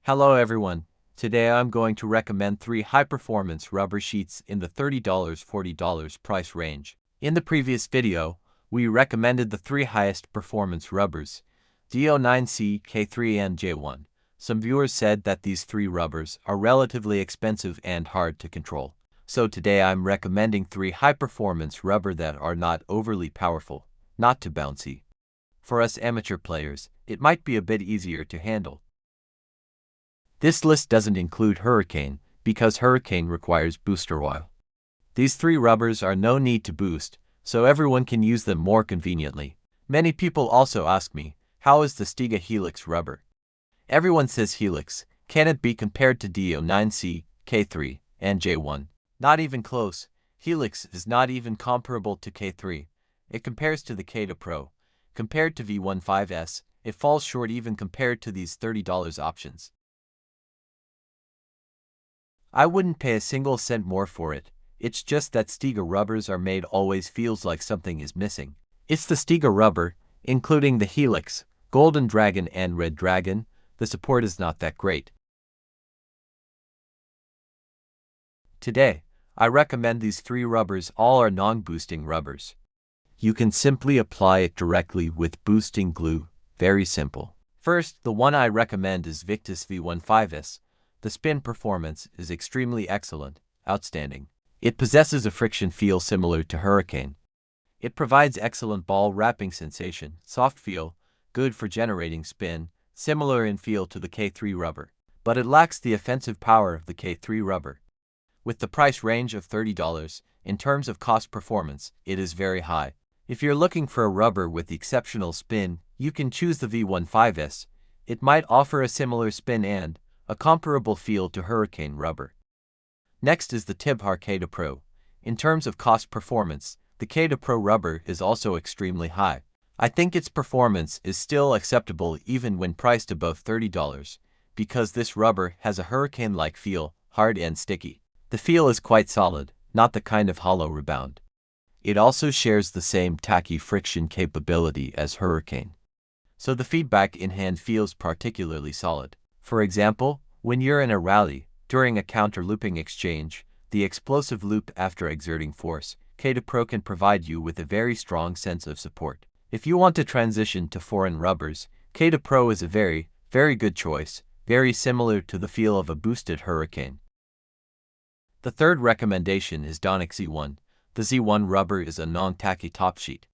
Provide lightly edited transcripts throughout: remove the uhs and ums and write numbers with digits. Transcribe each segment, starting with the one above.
Hello everyone. Today I'm going to recommend 3 high-performance rubber sheets in the $30–$40 price range. In the previous video, we recommended the 3 highest performance rubbers, Donic K3 and J1. Some viewers said that these 3 rubbers are relatively expensive and hard to control. So today I'm recommending 3 high-performance rubber that are not overly powerful, not too bouncy. For us amateur players, it might be a bit easier to handle. This list doesn't include Hurricane, because Hurricane requires booster oil. These 3 rubbers are no need to boost, so everyone can use them more conveniently. Many people also ask me, how is the Stiga Helix rubber? Everyone says Helix, can it be compared to Donic K3 and J1? Not even close. Helix is not even comparable to K3. It compares to the K2 Pro. Compared to V15S, it falls short even compared to these $30 options. I wouldn't pay a single cent more for it. It's just that Stiga rubbers are made always feels like something is missing. It's the Stiga rubber, including the Helix, Golden Dragon and Red Dragon. The support is not that great. Today, I recommend these 3 rubbers. All are non-boosting rubbers. You can simply apply it directly with boosting glue. Very simple. First, the one I recommend is Victas V15. The spin performance is extremely excellent, outstanding. It possesses a friction feel similar to Hurricane. It provides excellent ball wrapping sensation, soft feel, good for generating spin, similar in feel to the K3 rubber. But it lacks the offensive power of the K3 rubber. With the price range of $30, in terms of cost performance, it is very high. If you're looking for a rubber with exceptional spin, you can choose the V15. It might offer a similar spin and a comparable feel to Hurricane rubber. Next is the Tibhar K2 Pro. In terms of cost performance, the K2 Pro rubber is also extremely high. I think its performance is still acceptable even when priced above $30, because this rubber has a Hurricane-like feel, hard and sticky. The feel is quite solid, not the kind of hollow rebound. It also shares the same tacky friction capability as Hurricane, so the feedback in hand feels particularly solid. For example, when you're in a rally, during a counter-looping exchange, the explosive loop after exerting force, K2 Pro can provide you with a very strong sense of support. If you want to transition to foreign rubbers, K2 Pro is a very, very good choice, very similar to the feel of a boosted Hurricane. The third recommendation is Donic Z1. The Z1 rubber is a non-tacky top sheet.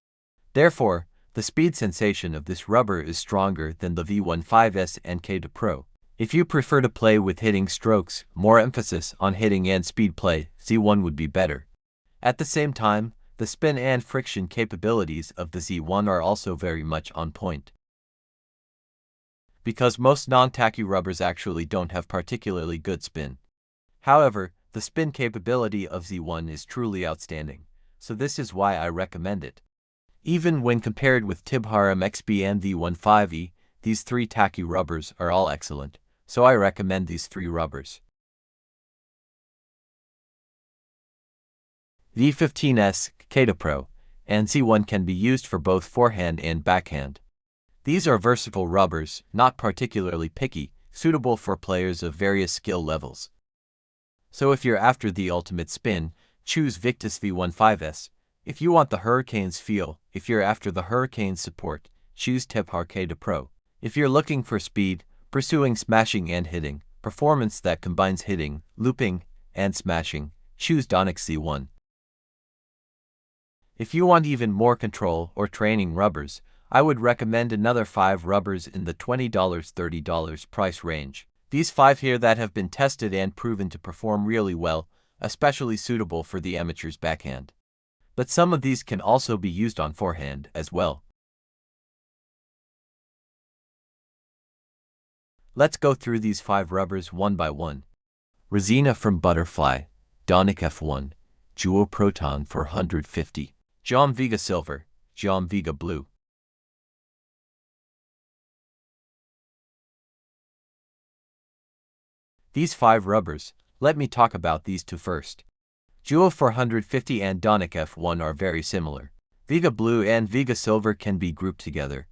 Therefore, the speed sensation of this rubber is stronger than the V15 and K2 Pro. If you prefer to play with hitting strokes, more emphasis on hitting and speed play, Z1 would be better. At the same time, the spin and friction capabilities of the Z1 are also very much on point. Because most non-tacky rubbers actually don't have particularly good spin. However, the spin capability of Z1 is truly outstanding, so this is why I recommend it. Even when compared with Tibhar MXB and V15E, these 3 tacky rubbers are all excellent, so I recommend these 3 rubbers. V15S, K2 Pro, and Z1 can be used for both forehand and backhand. These are versatile rubbers, not particularly picky, suitable for players of various skill levels. So if you're after the ultimate spin, choose Victas V15. If you want the Hurricane's feel, if you're after the Hurricane's support, choose Tibhar K2 Pro. If you're looking for speed, pursuing smashing and hitting, performance that combines hitting, looping, and smashing, choose Donic Z1. If you want even more control or training rubbers, I would recommend another 5 rubbers in the $20–$30 price range. These 5 here that have been tested and proven to perform really well, especially suitable for the amateur's backhand. But some of these can also be used on forehand as well. Let's go through these 5 rubbers one by one. Rozena from Butterfly, Donic F1, Gewo Proton 450, Xiom Vega Silver, Xiom Vega Blue. These 5 rubbers, let me talk about these 2 first. Gewo 450 and Donic F1 are very similar. Vega Blue and Vega Silver can be grouped together.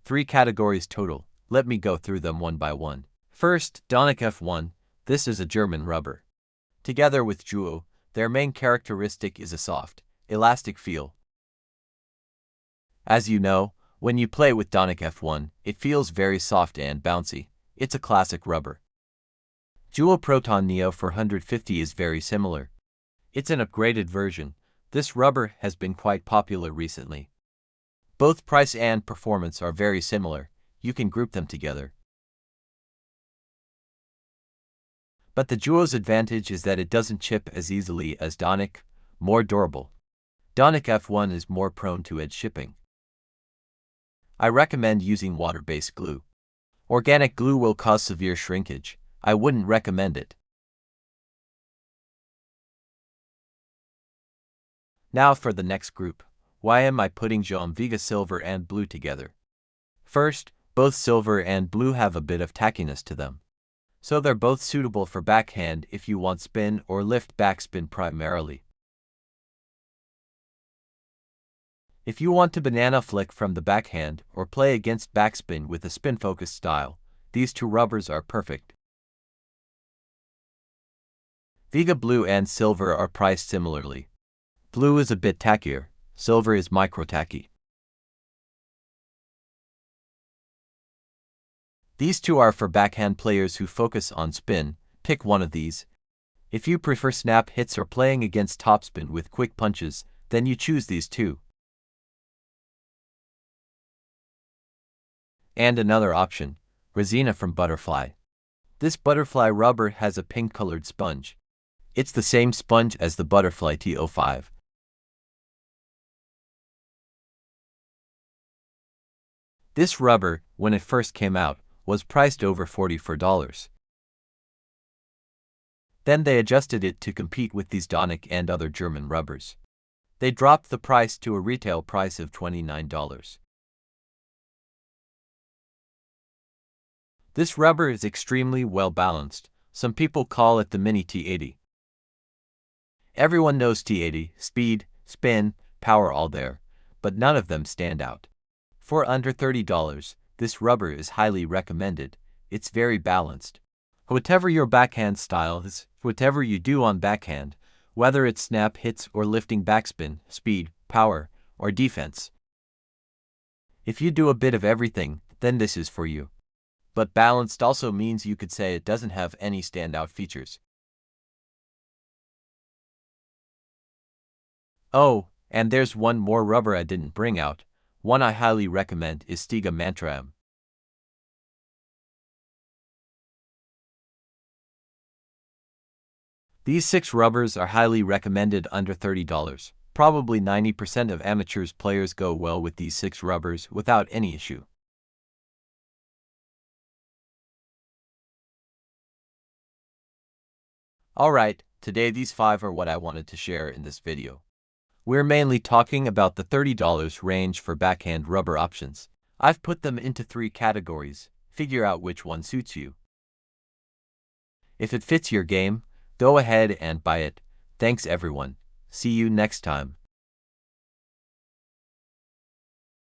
3 categories total. Let me go through them one by one. First, Donic F1. This is a German rubber. Together with Gewo, their main characteristic is a soft, elastic feel. As you know, when you play with Donic F1, it feels very soft and bouncy. It's a classic rubber. Gewo Proton Neo 450 is very similar. It's an upgraded version. This rubber has been quite popular recently. Both price and performance are very similar. You can group them together. But the Gewo's advantage is that it doesn't chip as easily as Donic, more durable. Donic F1 is more prone to edge chipping. I recommend using water-based glue. Organic glue will cause severe shrinkage. I wouldn't recommend it. Now for the next group. Why am I putting Xiom Vega Silver and Blue together? First, both silver and blue have a bit of tackiness to them. So they're both suitable for backhand if you want spin or lift backspin primarily. If you want to banana flick from the backhand or play against backspin with a spin-focused style, these two rubbers are perfect. Vega Blue and Silver are priced similarly. Blue is a bit tackier, silver is micro-tacky. These two are for backhand players who focus on spin. Pick one of these. If you prefer snap hits or playing against topspin with quick punches, then you choose these two. And another option, Rozena from Butterfly. This butterfly rubber has a pink-colored sponge. It's the same sponge as the Butterfly T05. This rubber, when it first came out, was priced over $44. Then they adjusted it to compete with these Donic and other German rubbers. They dropped the price to a retail price of $29. This rubber is extremely well balanced. Some people call it the mini T80. Everyone knows T80, speed, spin, power all there, but none of them stand out. For under $30, this rubber is highly recommended. It's very balanced. Whatever your backhand style is, whatever you do on backhand, whether it's snap hits or lifting backspin, speed, power, or defense. If you do a bit of everything, then this is for you. But balanced also means you could say it doesn't have any standout features. Oh, and there's one more rubber I didn't bring out. One I highly recommend is Stiga Mantra M. These 6 rubbers are highly recommended under $30. Probably 90% of amateurs players go well with these 6 rubbers without any issue. Alright, today these 5 are what I wanted to share in this video. We're mainly talking about the $30 range for backhand rubber options. I've put them into 3 categories. Figure out which one suits you. If it fits your game, go ahead and buy it. Thanks everyone. See you next time.